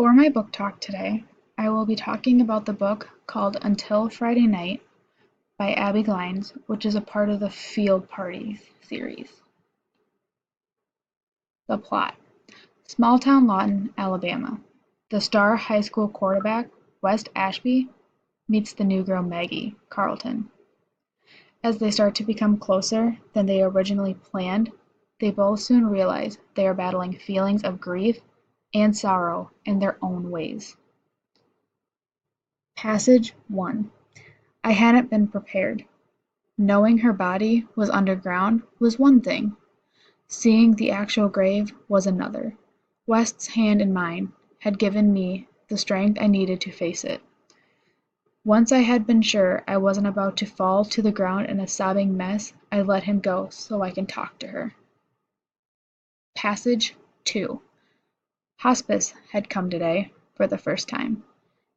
For my book talk today, I will be talking about the book called Until Friday Night by Abby Glines, which is a part of the Field Parties series. The plot: small-town Lawton, Alabama. The star high school quarterback, West Ashby, meets the new girl Maggie, Carlton. As they start to become closer than they originally planned, they both soon realize they are battling feelings of grief and sorrow in their own ways. Passage 1. I hadn't been prepared. Knowing her body was underground was one thing. Seeing the actual grave was another. West's hand in mine had given me the strength I needed to face it. Once I had been sure I wasn't about to fall to the ground in a sobbing mess, I let him go so I can talk to her. Passage 2. Hospice had come today for the first time.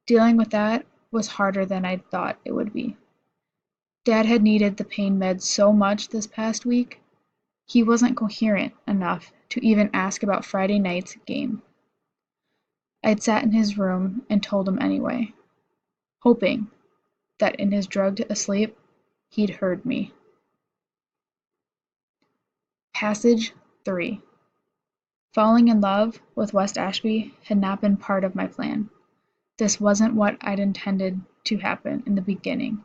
Dealing with that was harder than I'd thought it would be. Dad had needed the pain meds so much this past week. He wasn't coherent enough to even ask about Friday night's game. I'd sat in his room and told him anyway, hoping that in his drugged asleep, he'd heard me. Passage 3. Falling in love with West Ashby had not been part of my plan. This wasn't what I'd intended to happen in the beginning.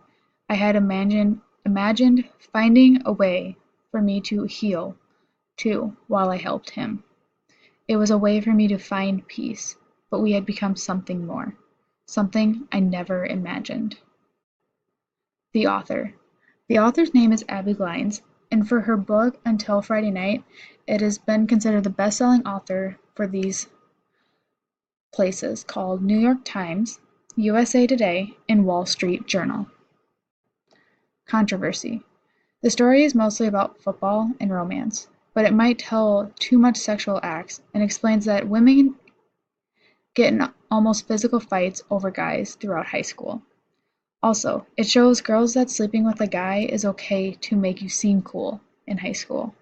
I had imagined finding a way for me to heal, too, while I helped him. It was a way for me to find peace, but we had become something more, something I never imagined. The author. The author's name is Abby Glines, and for her book Until Friday Night, it has been considered the best-selling author for these places called New York Times, USA Today, and Wall Street Journal. Controversy. The story is mostly about football and romance, but it might tell too much sexual acts and explains that women get in almost physical fights over guys throughout high school. Also, it shows girls that sleeping with a guy is okay to make you seem cool in high school.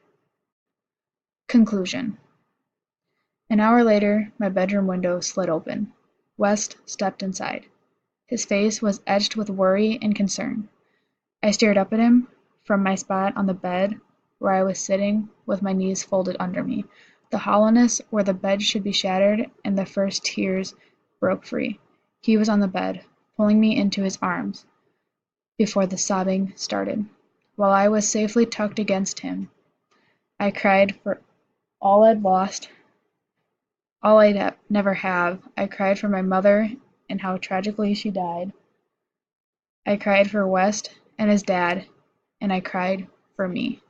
Conclusion. An hour later, my bedroom window slid open. West stepped inside. His face was etched with worry and concern. I stared up at him from my spot on the bed where I was sitting with my knees folded under me, the hollowness where the bed should be shattered, and the first tears broke free. He was on the bed, pulling me into his arms before the sobbing started. While I was safely tucked against him, I cried for all I'd lost, all I'd never have. I cried for my mother and how tragically she died. I cried for West and his dad, and I cried for me.